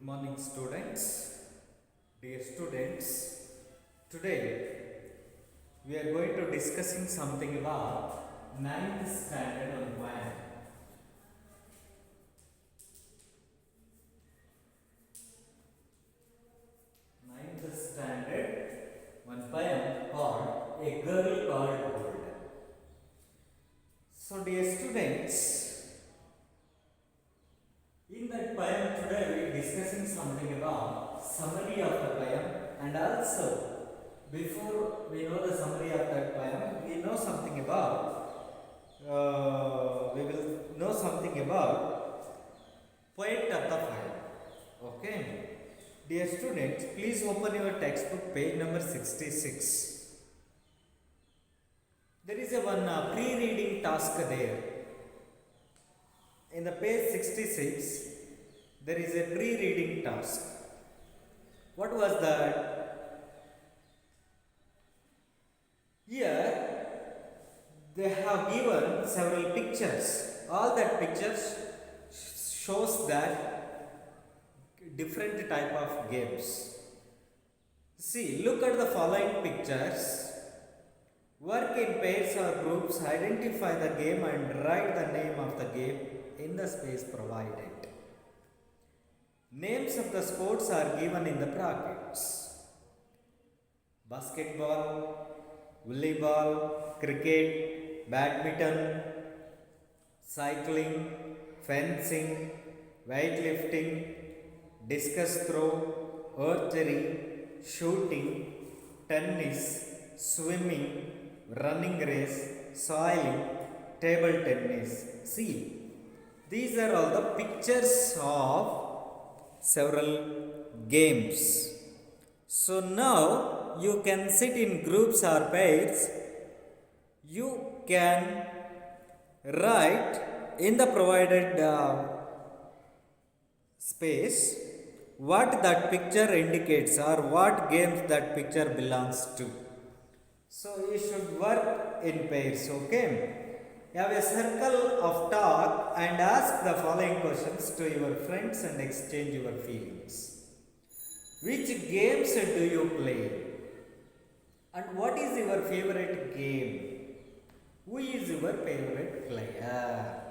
Morning students, dear students. Today we are going to discussing something about ninth standard on poem. Ninth standard one poem called A Girl Called Golden. So dear students, in that poem today we are discussing something about summary of the poem, and also before we know the summary of that poem, we know something about we will know something about poet of the poem. Okay, dear students, please open your textbook page number 66. There is a one pre-reading task there. In the page 66, there is a pre-reading task. What was that? Here, they have given several pictures. All that pictures shows that different type of games. See, look at the following pictures. Work in pairs or groups, identify the game and write the name of the game in the space provided. Names of the sports are given in the brackets. Basketball, volleyball, cricket, badminton, cycling, fencing, weightlifting, discus throw, archery, shooting, tennis, swimming, running race, sailing, table tennis. See, these are all the pictures of several games. So now you can sit in groups or pairs. You can write in the provided space what that picture indicates or what games that picture belongs to. So you should work in pairs, okay? Have a circle of talk and ask the following questions to your friends and exchange your feelings. Which games do you play? And what is your favorite game? Who is your favorite player?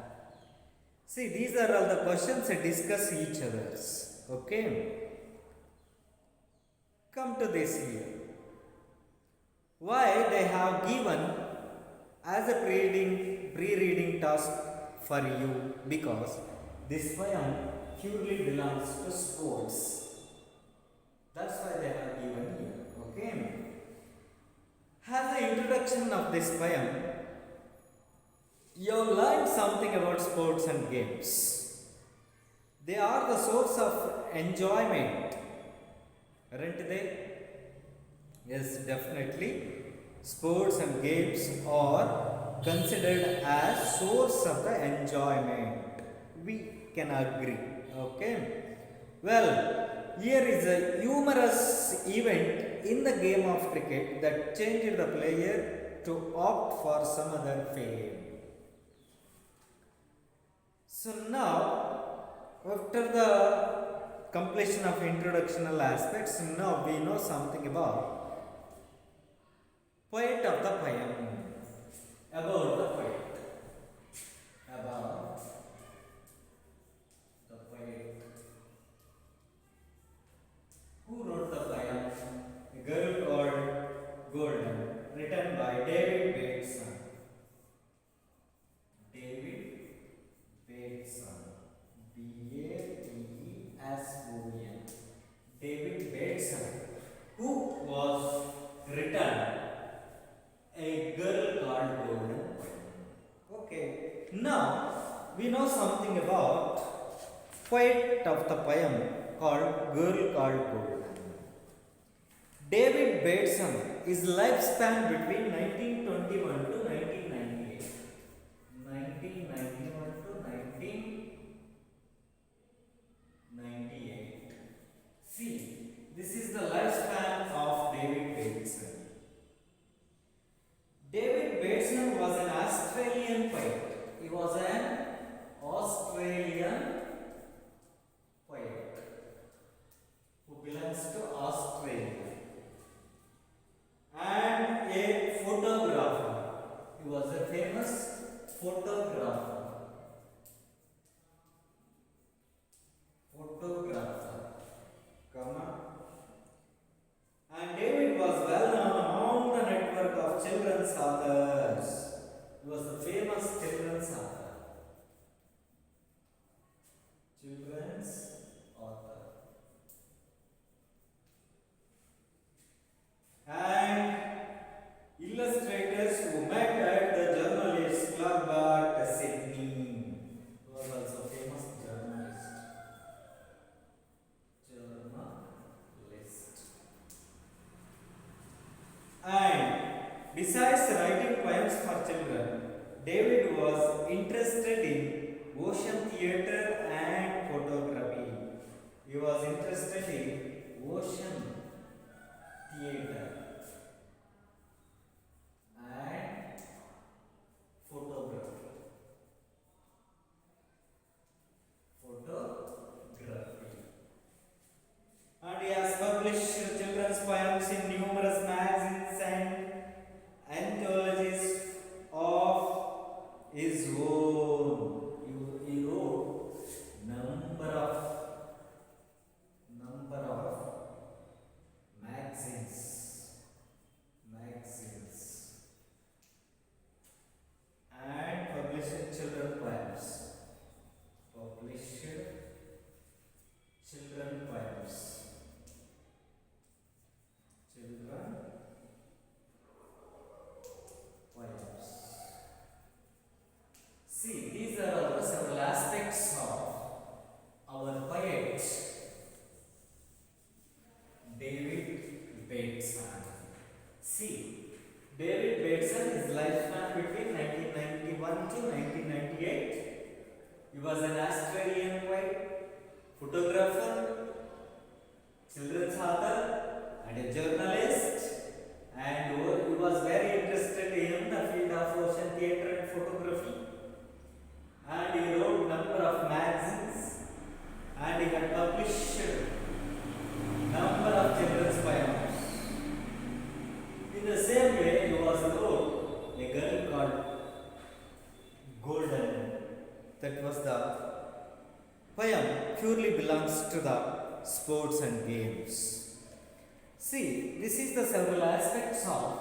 See, these are all the questions and discuss each others. Okay? Come to this here. Why they have given as a pre-reading task for you? Because this poem purely belongs to sports. That's why they have given here. Okay. As the introduction of this poem, you have learned something about sports and games. They are the source of enjoyment, aren't they? Yes, definitely. Sports and games are considered as source of the enjoyment. We can agree. Okay. Well, here is a humorous event in the game of cricket that changed the player to opt for some other fame. So now, after the completion of introductional aspects, now we know something about poet of the poem. About the poet. About the poet. Who wrote the poem? A Girl Called Golden, written by David Bateson. David Bateson. Bateson. David Bateson, who was written A Girl Called Golden. Okay, now we know something about poet of the poem called Girl Called Golden. David Bateson, his lifespan between 1921 to 1998. 1991 to 1998. See, this is the lifespan of David Bateson. David Bateson was an Australian poet. He was an Australian poet. children's authors. He was the famous children's author. Children's author. And illustrators who met at the journalist club at Sydney. He was also famous journalist. And besides writing poems for children, David was interested in ocean theatre and photography. He was interested in ocean theatre and photography. And he has published children's poems in numerous magazines and anthologies of his own. He wrote number of magazines and published children poems. Children poems. See, these are all several aspects of our poet David Bateson. See, David Bateson, his lifespan between 1991 to 1998. He was an Australian poet, photographer, children's author, and a journalist. And he was very interested in the field of ocean theatre and photography. And he wrote number of magazines, and he had published number of children's poems. In the same way, he was wrote a girl called Golden. That was the poem purely belongs to the sports and games. See, this is the several aspects of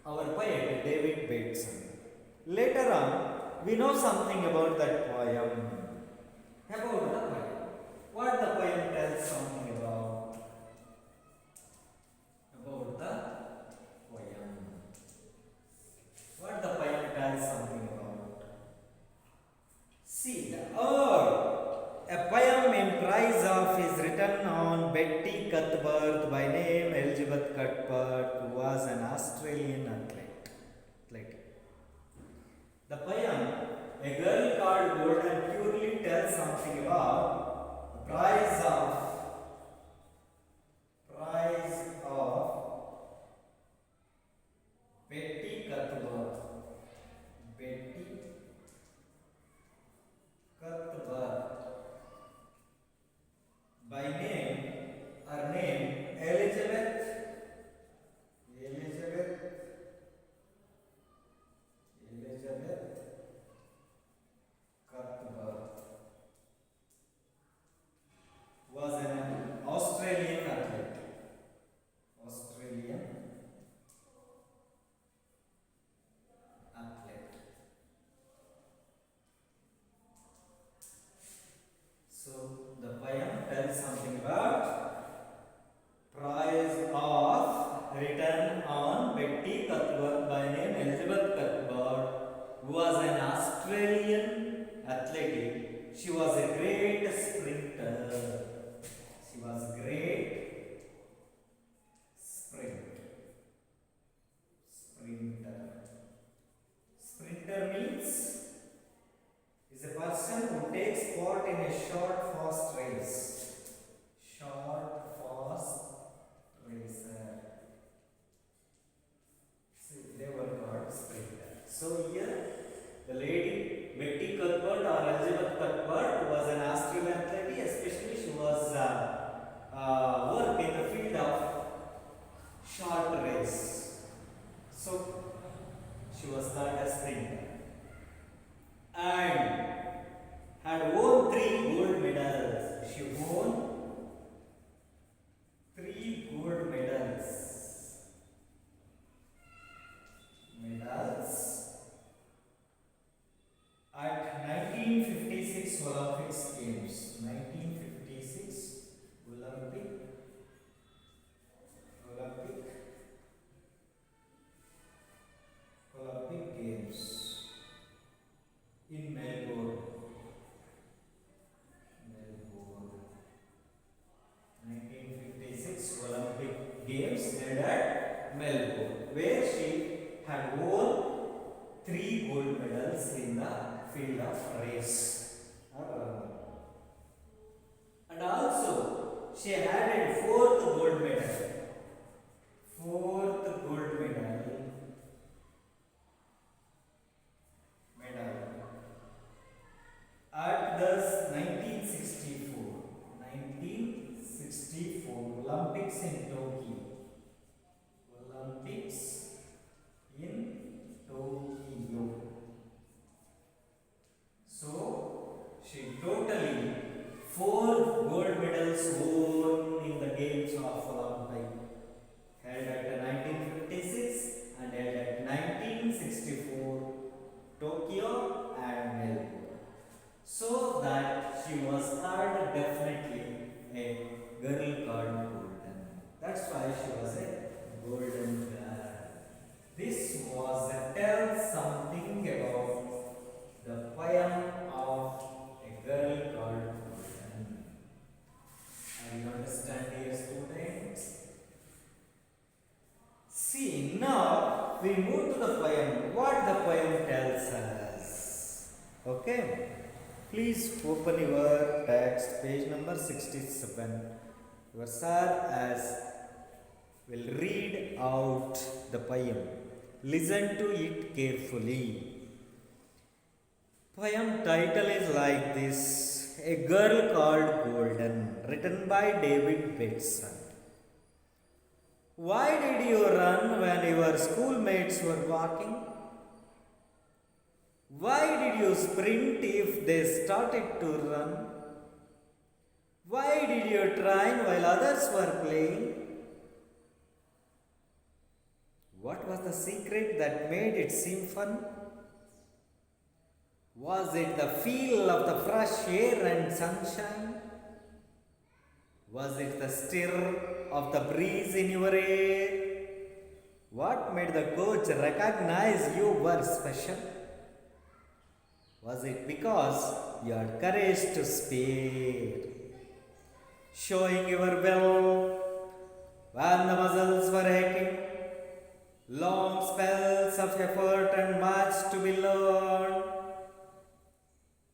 our poet David Bateson. Later on, we know something about that poem. About the poem. What the poem tells something about. About the poem. What the poem tells something about. See, the a poem in praise of is written on Betty Cuthbert, by name Elizabeth Cuthbert, who was an Australian athlete. The poem, A Girl Called Golden, purely tells something about the price of Betty Cuthbert. By name, her name Elizabeth Cuthbert was an Australian athlete. So the poem tells something about prize of written on Betty Cuthbert, by name Elizabeth Cuthbert, who was an Australian athlete. She was a great sprinter. Sprinter means is a person who takes part in a short, fast race. See, they were called sprinter. So here, the lady Betty Cuthbert or Elizabeth Cuthbert was an Australian athlete. Especially, she was worked in the field of short race. So she was called a sprinter. And had won 3 gold medals. She won 3 gold medals. she was called definitely a girl called Golden. That's why she was a golden girl. This was a tell something about the poem of a girl called Golden. Are you understand, dear students? See, now we move to the poem. What the poem tells us. Okay. Please open your text, page number 67. Your sir as will read out the poem. Listen to it carefully. Poem title is like this: A Girl Called Golden, written by David Bateson. Why did you run when your schoolmates were walking? Why did you sprint if they started to run? Why did you train while others were playing? What was the secret that made it seem fun? Was it the feel of the fresh air and sunshine? Was it the stir of the breeze in your hair? What made the coach recognize you were special? Was it because you had courage to spare, showing your will when the muscles were aching? Long spells of effort and much to be learned,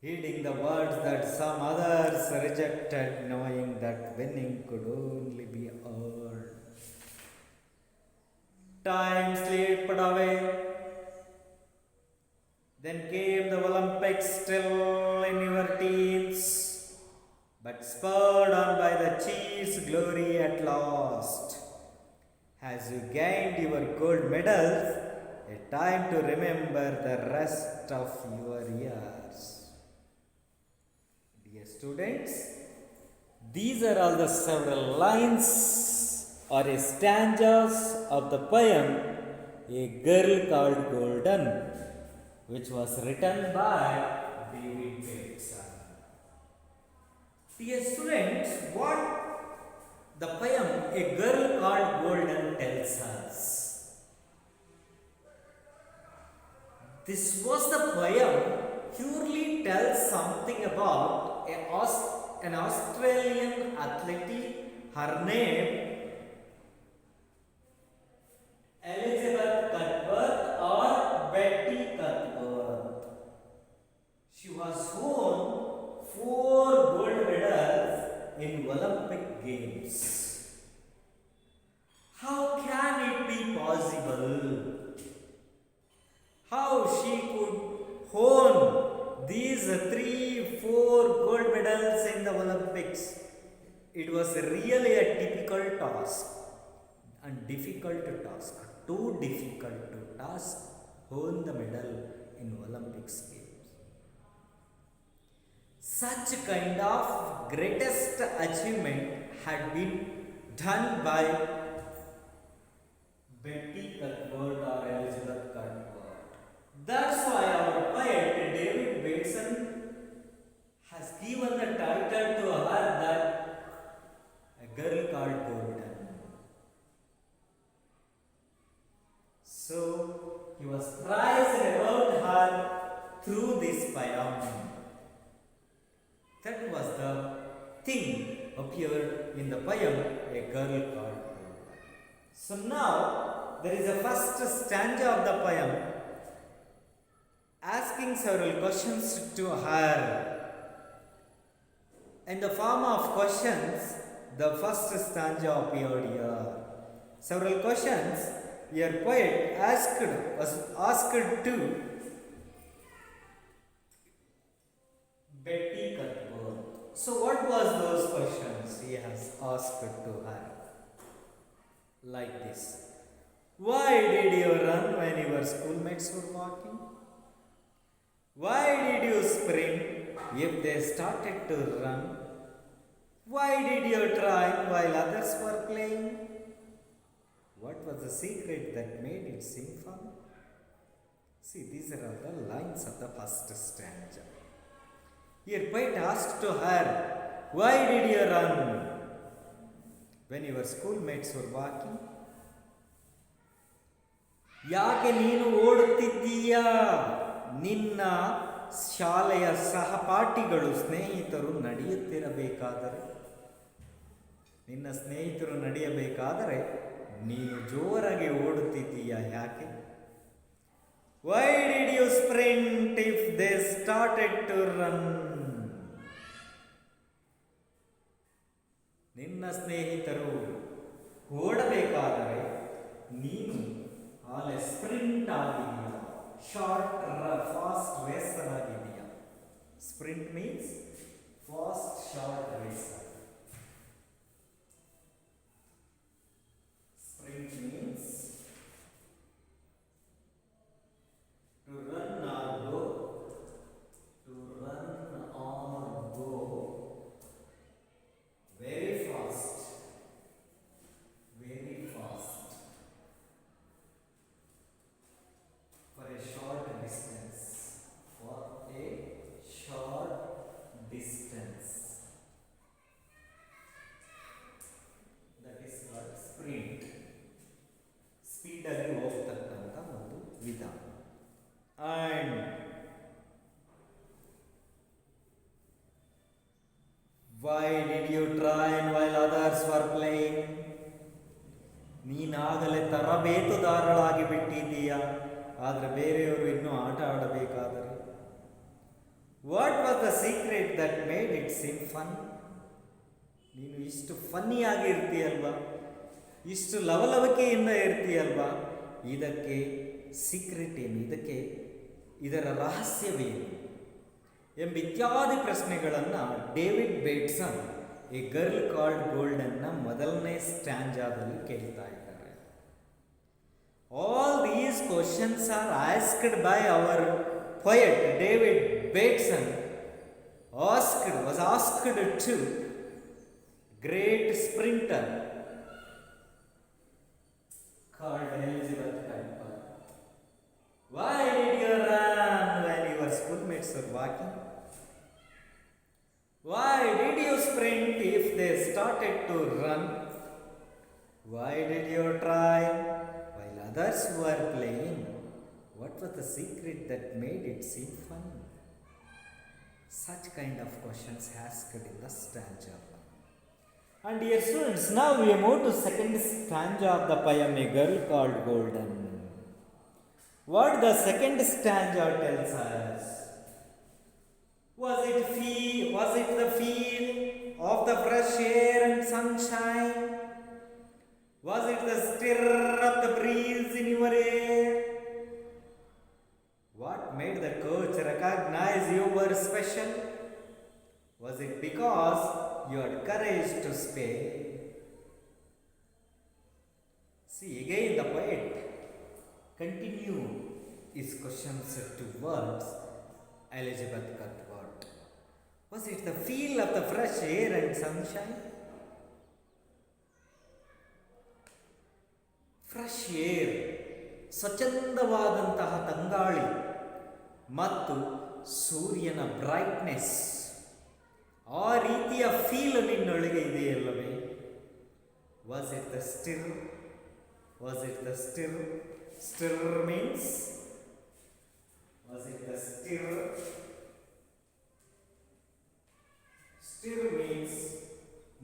heeding the words that some others rejected, knowing that winning could only be earned. Time slipped away. Then came the Olympics, still in your teens, but spurred on by the Chiefs' glory at last. As you gained your gold medals, a time to remember the rest of your years. Dear students, these are all the several lines or stanzas of the poem A Girl Called Golden, which was written by David Bateson. Dear students, what the poem A Girl Called Golden tells us. This was the poem purely tells something about an Australian athlete, her name Elizabeth Cuthbert or Betty Cuthbert. She was won 4 gold medals in Olympic Games. How can it be possible? How she could own these 3-4 gold medals in the Olympics? It was really a typical task and difficult task. Too difficult to task, own the medal in Olympics Games. Such kind of greatest achievement had been done by Betty Cuthbert or Elizabeth Cuthbert. That's why our poet David Bateson has given the title to her that A Girl Called Golden. So he was praised about her through this poem. That was the thing appeared in the poem A Girl Called Golden. So now there is a first stanza of the poem asking several questions to her. In the form of questions, the first stanza appeared here. Several questions your poet was asked to Betty Cuthbert. So what was those questions he has asked to her? Like this: why did you run when your schoolmates were walking? Why did you sprint if they started to run? Why did you try while others were playing? What was the secret that made it seem fun? See, these are all the lines of the first stanza. Your poet asked to her, "Why did you run?" When your schoolmates were walking, ಯಾಕೆ ನೀನು ಓಡುತ್ತಿದ್ದೀಯಾ? ನಿನ್ನ ಶಾಲೆಯ ಸಹಪಾಠಿಗಳು ಸ್ನೇಹಿತರು ನಡೆಯುತ್ತಿರಬೇಕಾದರೆ, ನಿನ್ನ ಸ್ನೇಹಿತರು ನಡೆಯಬೇಕಾದರೆ ನೀನು ಜೋರಾಗಿ ಓಡುತ್ತಿದ್ದೀಯಾ ಯಾಕೆ? Why did you sprint if they started to run? ನಿನ್ನ ಸ್ನೇಹಿತರು ಓಡಬೇಕಾದರೆ ನೀನು ಆಲೆ ಸ್ಪ್ರಿಂಟ್ ಆಗಿದೆಯಾ, ಶಾರ್ಟ್ ಫಾಸ್ಟ್ ರೇಸರ್ ಆಗಿದೆಯಾ? Sprint means fast short racer. Sprint means to run or go, to run or go very fast, very fast for a short distance, for a short distance. That is called sprint. ಸ್ಪೀಡಲ್ಲಿ ಹೋಗ್ತಕ್ಕಂಥ ಒಂದು ವಿಧಾನ. And why did you train while others were playing? ನೀನಾಗಲೇ ತರಬೇತುದಾರಳಾಗಿ ಬಿಟ್ಟಿದ್ದೀಯಾ, ಆದರೆ ಬೇರೆಯವರು ಇನ್ನೂ ಆಟ ಆಡಬೇಕಾದರೆ. What was the secret that made it seem fun? ನೀನು ಇಷ್ಟು ಫನ್ನಿಯಾಗಿ ಇರ್ತೀಯಲ್ವಾ, ಇಷ್ಟು ಲವಲವಿಕೆಯಿಂದ ಇರ್ತೀಯಲ್ವಾ, ಇದಕ್ಕೆ ಸೀಕ್ರೆಟ್ ಏನು, ಇದರ ರಹಸ್ಯವೇನು ಎಂಬಿತ್ಯಾದಿ ಪ್ರಶ್ನೆಗಳನ್ನು David Bateson a girl called ಗೋಲ್ಡನ್ನ ಮೊದಲನೇ ಸ್ಟ್ಯಾಂಜಾದಲ್ಲಿ ಕೇಳ್ತಾ ಇದ್ದಾರೆ. All these questions are asked by our poet David Bateson was asked to great sprinter called Elizabeth Cooper. Why did you run when your schoolmates were walking? Why did you sprint if they started to run? Why did you try while others were playing? What was the secret that made it seem fun? Such kind of questions asked in the stanza. And dear students, now we move to second stanza of the poem A Girl Called Golden. What the second stanza tells us? Was it the feel of the fresh air and sunshine? Was it the stir of the breeze in your ear? What made the coach recognize you were special? Was it because you had courage to spare? See, again the poet continued his questions towards Elizabeth Cuthbert. Was it the feel of the fresh air and sunshine? Fresh air, ಸ್ವಚ್ಛಂದವಾದಂತಹ ತಂಗಾಳಿ ಮತ್ತು ಸೂರ್ಯನ brightness, ಆ ರೀತಿಯ feel ನಿನ್ನೊಳಗೆ ಇದೆಯಲ್ಲವೇ? Was it the stir? Was it the stir? Stir means, was it the stir? Stir means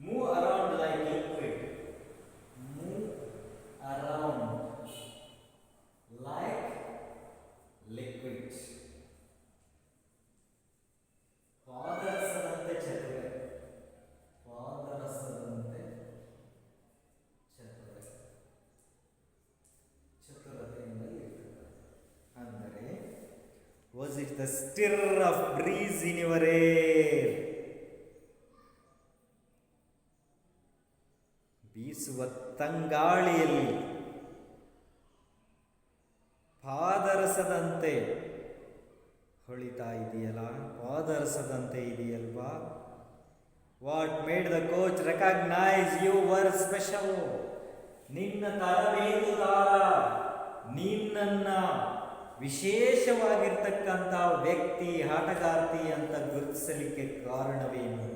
move around like liquid. Move around like liquid. ಪಾದರಸದಂತೆ ಚತುರೆ, ಪಾದರಸದಂತೆ ಚತುರೆ, ಚತುರತೆಯಿಂದ ಇರ್ತದೆ. ಅಂದರೆ was it the stir of breeze in your air? ಬೀಸುವ ತಂಗಾಳಿಯಲ್ಲಿ ಪಾದರಸದಂತೆ ಹೊಳಿತಾ ಇದೆಯಲ್ಲ, ಪಾದರಸದಂತೆ ಇದೆಯಲ್ವಾ? What made the coach recognise you were special? ನಿನ್ನ ತರಬೇತುದಾರ ನಿನ್ನನ್ನ ವಿಶೇಷವಾಗಿರ್ತಕ್ಕಂಥ ವ್ಯಕ್ತಿ, ಆಟಗಾರ್ತಿ ಅಂತ ಗುರುತಿಸಲಿಕ್ಕೆ ಕಾರಣವೇನು?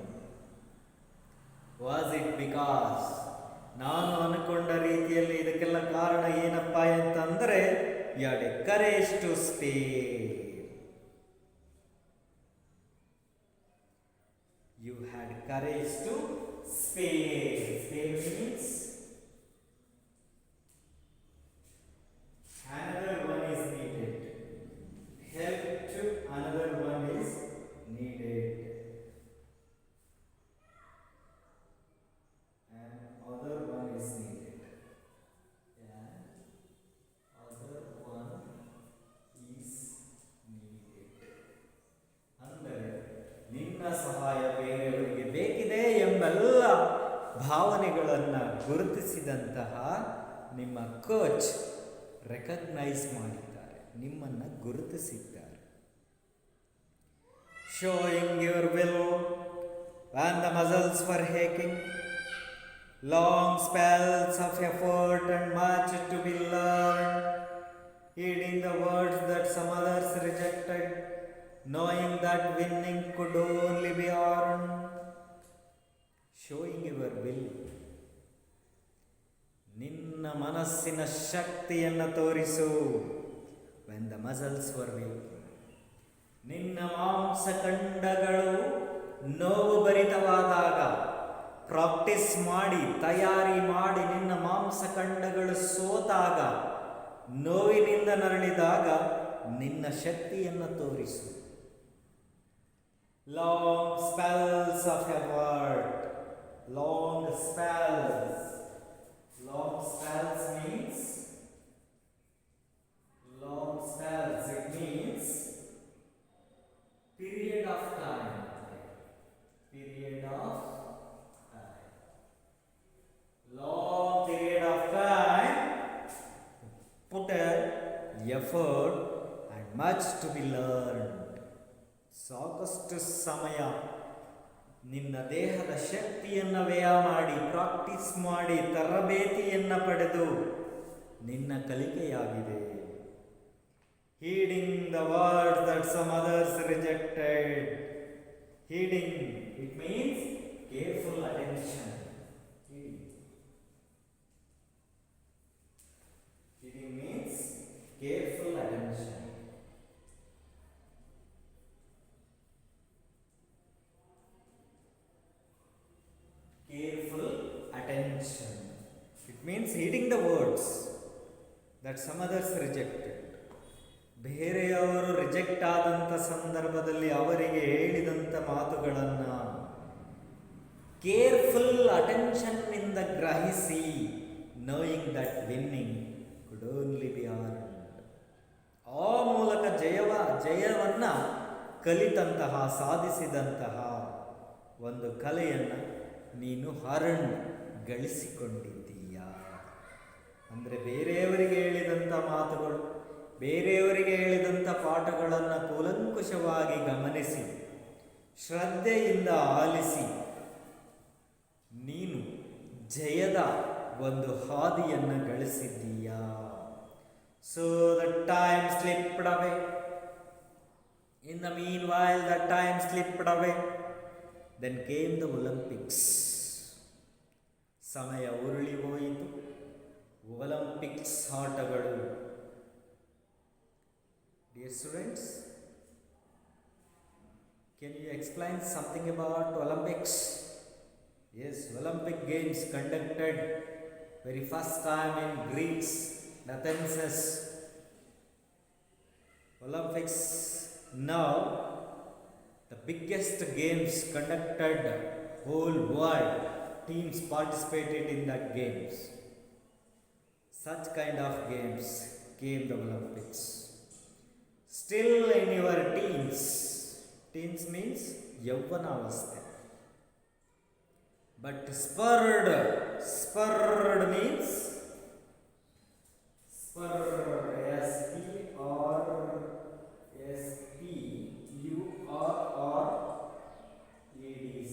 Was it because? ನಾನು ಅನ್ಕೊಂಡ ರೀತಿಯಲ್ಲಿ ಇದಕ್ಕೆಲ್ಲ ಕಾರಣ ಏನಪ್ಪ ಅಂತಂದರೆ, you had a courage to spare. You had courage to spare. Spare means another one is needed. Help to another one is needed. And other one is needed. And other one is needed. ಅಂದರೆ ನಿನ್ನ ಸಹಾಯ ಬೇರೆಯವರಿಗೆ ಬೇಕಿದೆ ಎಂಬೆಲ್ಲ ಭಾವನೆಗಳನ್ನು ಗುರುತಿಸಿದಂತಹ ನಿಮ್ಮ coach recognise ಮಾಡಿದ್ದಾರೆ, ನಿಮ್ಮನ್ನು ಗುರುತಿಸಿದ್ದಾರೆ. Showing your will when the muscles were aching, long spells of effort and much to be learned, heeding the words that some others rejected, knowing that winning could only be earned. Showing your will. ನಿನ್ನ ಮನಸ್ಸಿನ ಶಕ್ತಿಯನ್ನು ತೋರಿಸು. when the muscles were weak. ನಿನ್ನ ಮಾಂಸಖಂಡಗಳು ನೋವು ಭರಿತವಾದಾಗ, practice ಮಾಡಿ ತಯಾರಿ ಮಾಡಿ ನಿನ್ನ ಮಾಂಸಖಂಡಗಳು ಸೋತಾಗ, ನೋವಿನಿಂದ ನರಳಿದಾಗ ನಿನ್ನ ಶಕ್ತಿಯನ್ನು ತೋರಿಸು. Long spells of effort. Long spells. Long spells means it means period of time. Period of time. Long period of time. Put effort and much to be learned. ಸಾಕಷ್ಟು ಸಮಯ ನಿನ್ನ ದೇಹದ ಶಕ್ತಿಯನ್ನು ವ್ಯಯ ಮಾಡಿ, ಪ್ರಾಕ್ಟೀಸ್ ಮಾಡಿ, ತರಬೇತಿಯನ್ನು ಪಡೆದು ನಿನ್ನ ಕಲಿಕೆಯಾಗಿದೆ. heeding the words that some others rejected. Heeding, it means careful attention. Heeding means careful attention. Careful attention. It means heeding the words that some others rejected. ಬೇರೆಯವರು ರಿಜೆಕ್ಟ್ ಆದಂಥ ಸಂದರ್ಭದಲ್ಲಿ ಅವರಿಗೆ ಹೇಳಿದಂಥ ಮಾತುಗಳನ್ನು ಕೇರ್ಫುಲ್ ಅಟೆನ್ಷನ್ನಿಂದ ಗ್ರಹಿಸಿ, knowing that winning could only be earned. ಆ ಮೂಲಕ ಜಯವನ್ನು ಕಲಿತಂತಹ, ಸಾಧಿಸಿದಂತಹ ಒಂದು ಕಲೆಯನ್ನು ನೀನು ಗಳಿಸಿಕೊಂಡಿದ್ದೀಯಾ. ಅಂದರೆ ಬೇರೆಯವರಿಗೆ ಹೇಳಿದಂಥ ಮಾತುಗಳು, ಬೇರೆಯವರಿಗೆ ಹೇಳಿದಂಥ ಪಾಠಗಳನ್ನು ಕೂಲಂಕುಷವಾಗಿ ಗಮನಿಸಿ, ಶ್ರದ್ಧೆಯಿಂದ ಆಲಿಸಿ, ನೀನು ಜಯದ ಒಂದು ಹಾದಿಯನ್ನು ಗಳಿಸಿದ್ದೀಯಾ. So the time slipped away. In the mean while the time slipped away. Then came the Olympics. ಸಮಯ ಉರುಳಿ ಹೋಯಿತು, ಒಲಿಂಪಿಕ್ಸ್ ಆಟಗಳು. Dear students, can you explain something about Olympics? Yes, Olympic Games conducted very first time in Greece, Athens. Olympics now the biggest games conducted whole world. Teams participated in that games. Such kind of games came the Olympics. Still in your teens. Teens means ಯೌವನಾವಸ್ಥೆ. But spurred means spurred. S-P-U-R-R-E-D.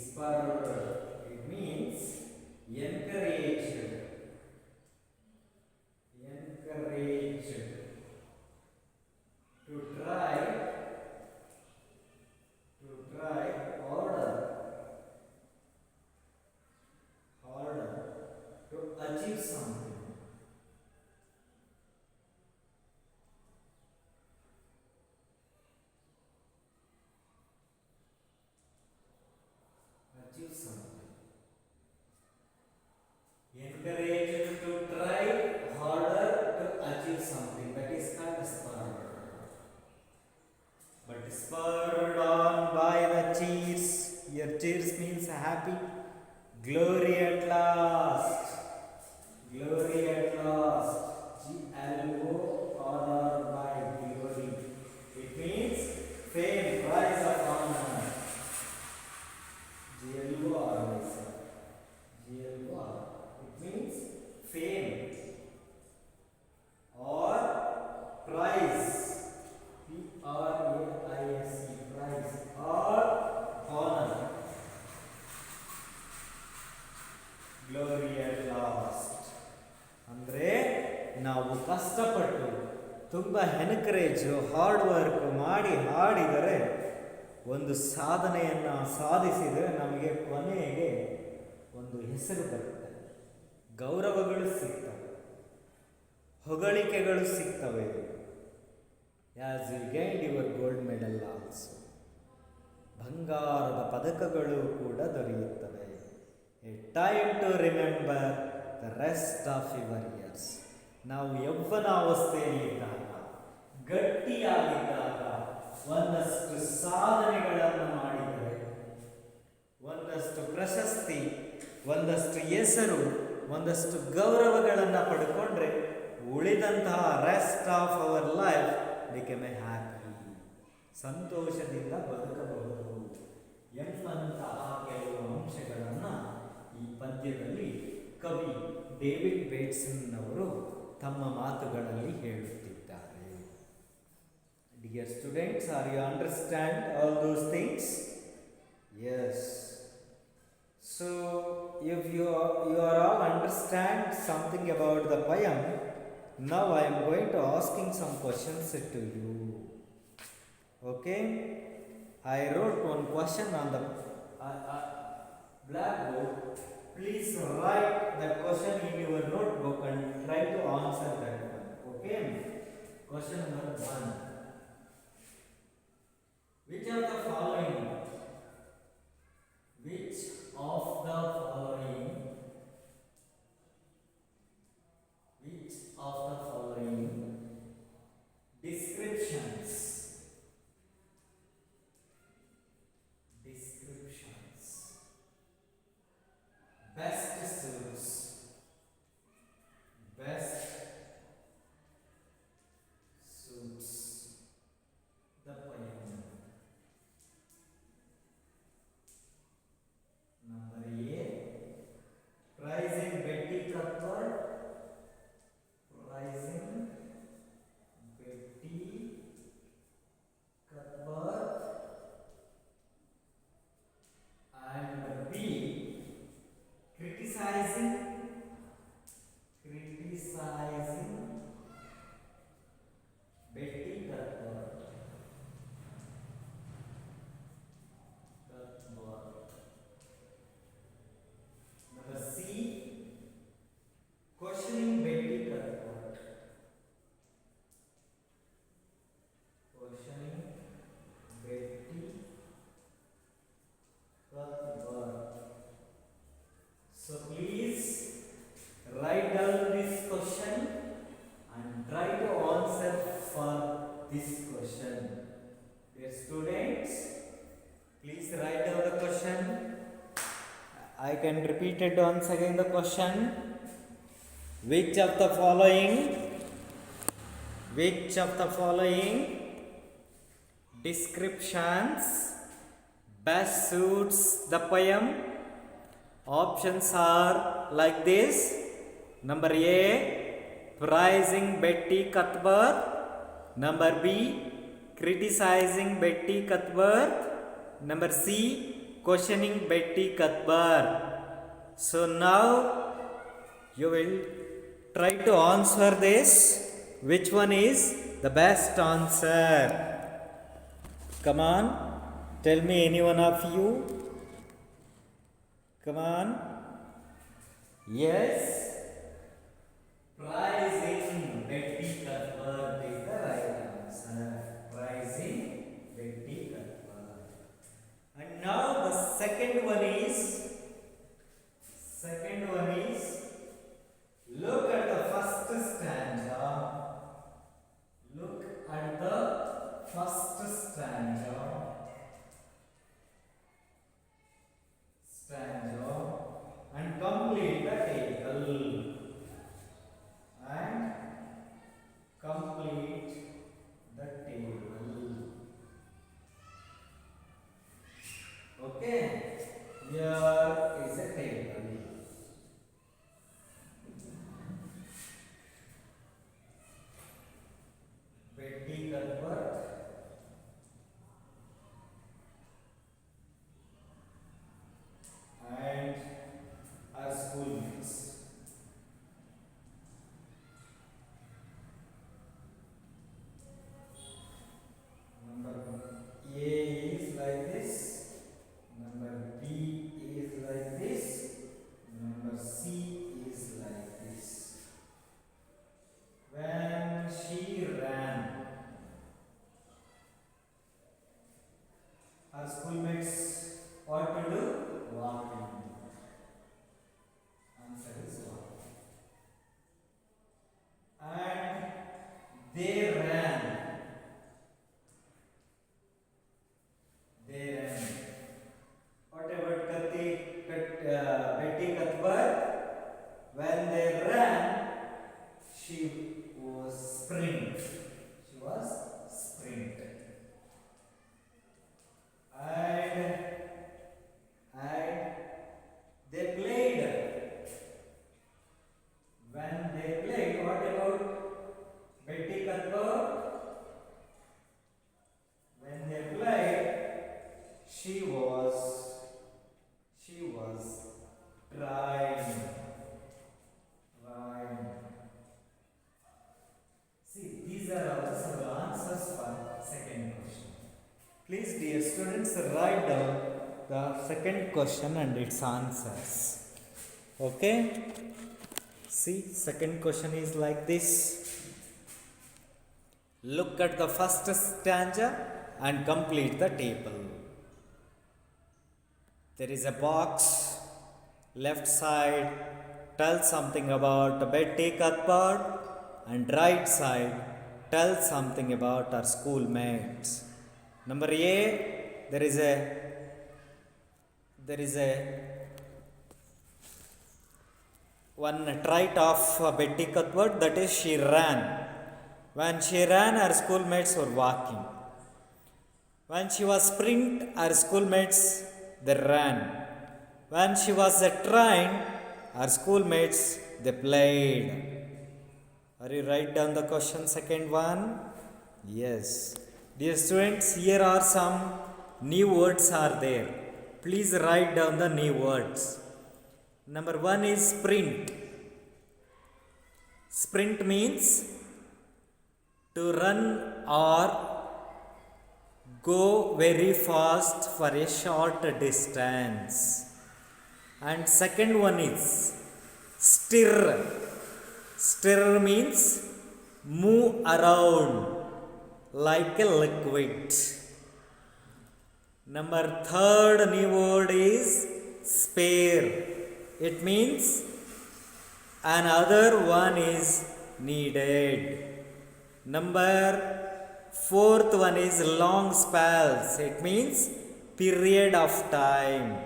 Spurred. It means encouraged. Glory at last. Glory at last. Glory. It means fame, rise of honor. Glor. It means fame or prize. Prize. Prize or honor. Glory at last. ಅಂದರೆ ನಾವು ಕಷ್ಟಪಟ್ಟು ತುಂಬ encourage hard work ಮಾಡಿ ಹಾಡಿದರೆ ಒಂದು ಸಾಧನೆಯನ್ನು ಸಾಧಿಸಿದರೆ ನಮಗೆ ಕೊನೆಗೆ ಒಂದು ಹೆಸರು ಬರುತ್ತೆ, ಗೌರವಗಳು ಸಿಗ್ತವೆ, ಹೊಗಳಿಕೆಗಳು ಸಿಗ್ತವೆ. As you gained your gold medal also, ಬಂಗಾರದ ಪದಕಗಳು ಕೂಡ ದೊರೆಯುತ್ತವೆ. A time to remember the rest of your years. ನಾವು ಯೌವನಾವಸ್ಥೆಯಲ್ಲಿದ್ದಾಗ, ಗಟ್ಟಿಯಾಗಿದ್ದಾಗ ಒಂದಷ್ಟು ಸಾಧನೆಗಳನ್ನು ಮಾಡಿದರೆ, ಒಂದಷ್ಟು ಪ್ರಶಸ್ತಿ, ಒಂದಷ್ಟು ಹೆಸರು, ಒಂದಷ್ಟು ಗೌರವಗಳನ್ನು ಪಡ್ಕೊಂಡ್ರೆ ಉಳಿದಂತಹ rest of our life become a happy, ಸಂತೋಷದಿಂದ ಬದುಕಬಹುದು ಎಂಬಂತಹ ಕೆಲವು ಅಂಶಗಳನ್ನು ಈ ಪದ್ಯದಲ್ಲಿ ಕವಿ ಡೇವಿಡ್ ಬೇಟ್ಸನ್ ಅವರು ತಮ್ಮ ಮಾತುಗಳಲ್ಲಿ ಹೇಳುತ್ತಿದ್ದಾರೆ. Dear students, are you understand all those things? Yes. So, if you are all understand something about the poem, now I am going to asking some questions to you. Okay? I wrote one question on the blackboard. Please write that question in your notebook and try to answer that one. Okay? Question number 1. Which of the following descriptions best suits the poem? Number A, prizing Betty Cuthbert, and B, criticizing Betty Cuthbert. Number C, questioning Betty Cuthbert. So please write down this question and try to answer for this question. Dear students, please write down the question. I can repeat it once again the question. Which of the following descriptions best suits the poem? Options are like this. Number A, prizing Betty Cuthbert. Number B, criticizing Betty Cuthbert. Number C, questioning Betty Cuthbert. So now you will try to answer this. Which one is the best answer? Come on, tell me, any one of you. Come on. Yes. Prizing Betty Cuthbert is the right answer. Prizing Betty Cuthbert. And now the second one is look at the first stanza. Please, dear students, write down the second question and its answers. Okay? See, second question is like this. Look at the first stanza and complete the table. There is a box, left side tells something about the Betty cupboard, and right side tells something about our schoolmates. Number A, there is a one trait of Betty Cuthbert, that is she ran. When she ran, her schoolmates were walking. When she was sprint, her schoolmates they ran. When she was trained, her schoolmates they played. Are you write down the question second one? Yes. Dear students, here are some new words are there. Please write down the new words. Number one is sprint. Sprint means to run or go very fast for a short distance. And second one is stir. Stir means move around like a liquid. Number third new word is spare. It means another one is needed. Number fourth one is long spells. It means period of time.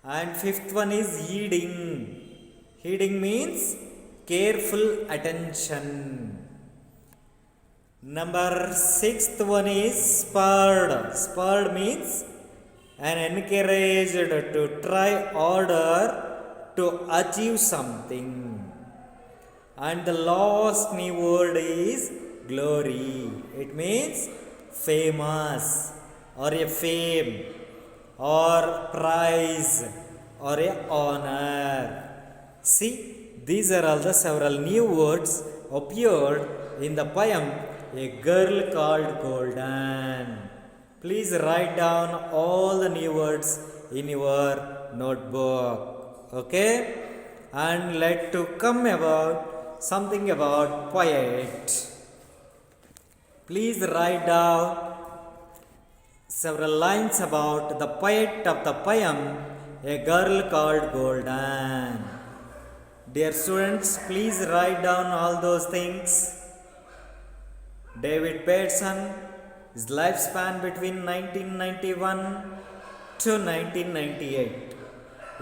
And fifth one is heeding. Heeding means careful attention. Number sixth one is spurred. Spurred means an encouraged to try harder to achieve something. And the last new word is glory. It means famous or a fame or prize or a honor. See, these are all the several new words appeared in the poem A Girl Called Golden. Please write down all the new words in your notebook. Okay? And let to come about something about poet. Please write down several lines about the poet of the poem A Girl Called Golden. Dear students, please write down all those things. David Bateson, his lifespan between 1991 to 1998.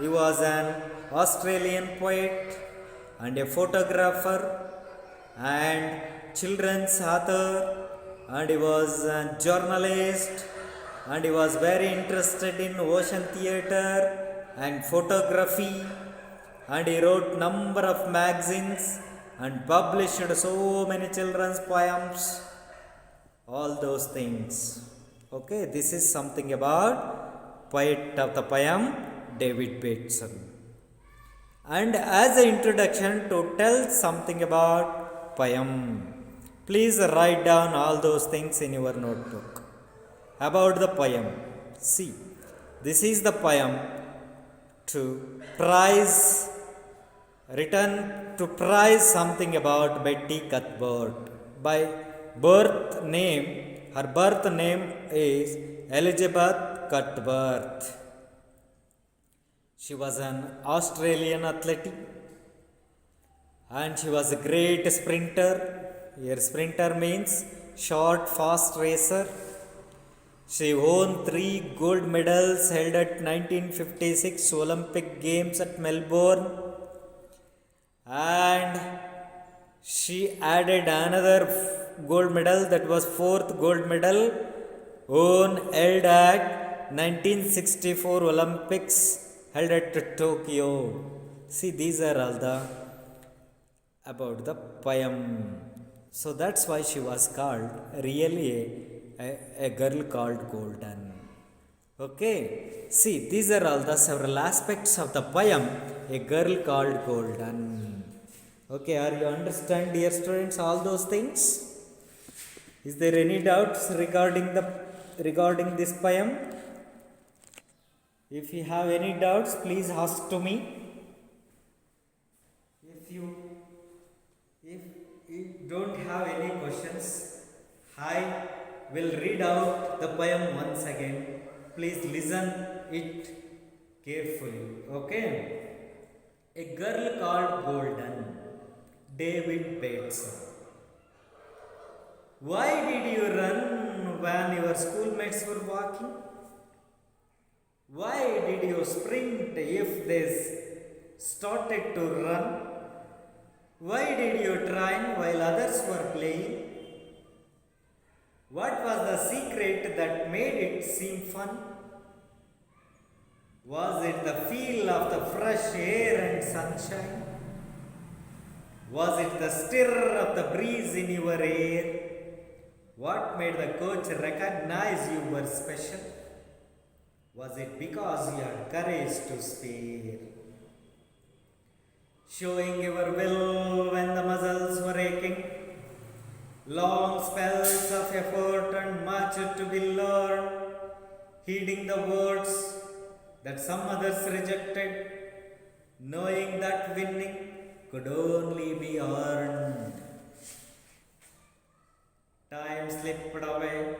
He was an Australian poet and a photographer and children's author, and he was a journalist, and he was very interested in ocean theatre and photography, and he wrote number of magazines and published so many children's poems, all those things. Okay, this is something about poet of the poem David Bateson. And as an introduction to tell something about poem, please write down all those things in your notebook about the poem. See, this is the poem to praise, written to praise something about Betty Cuthbert. By birth name, her birth name is Elizabeth Cuthbert. She was an Australian athlete and she was a great sprinter. Here sprinter means short fast racer. She won 3 gold medals held at 1956 Olympic Games at Melbourne, and she added another gold medal, that was 4th gold medal won held at 1964 Olympics held at Tokyo. See, these are all the about the poem. So that's why she was called really a girl called Golden. Okay, see, these are all the several aspects of the poem A Girl Called Golden. Okay, are you understand, dear students, all those things? Is there any doubts regarding the regarding this poem? If you have any doubts, please ask to me. If you don't have any questions, I will read out the poem once again. Please listen it carefully. Okay. A girl called Golden, David Bateson. Why did you run when your schoolmates were walking? Why did you sprint if they started to run? Why did you train while others were playing? What was the secret that made it seem fun? Was it the feel of the fresh air and sunshine? Was it the stir of the breeze in your hair? What made the coach recognize you were special? Was it because you had courage to spare? Showing your will when the muscles were aching, long spells of effort and much to be learned, heeding the words that some others rejected, knowing that winning could only be earned. Time slipped away.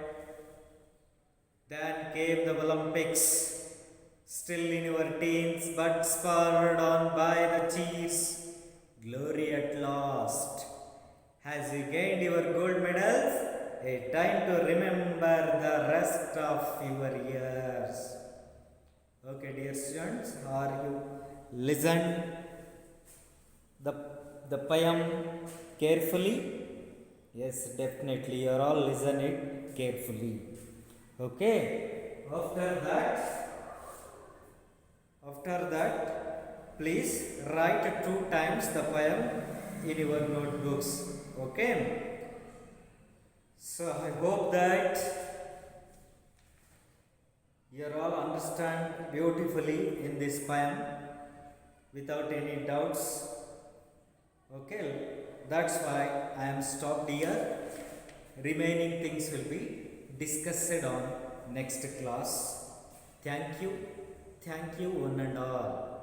Then came the Olympics, still in your teens but spurred on by the cheers. Glory at last. As you gained your gold medals, a time to remember the rest of your years. Okay, dear students, are you listened the poem carefully? Yes, definitely. You are all listen it carefully. Okay. After that, please write 2 times the poem in your notebooks. Okay. So I hope that you all understand beautifully in this poem without any doubts. Okay, that's why I am stopped here. Remaining things will be discussed on next class. Thank you one and all.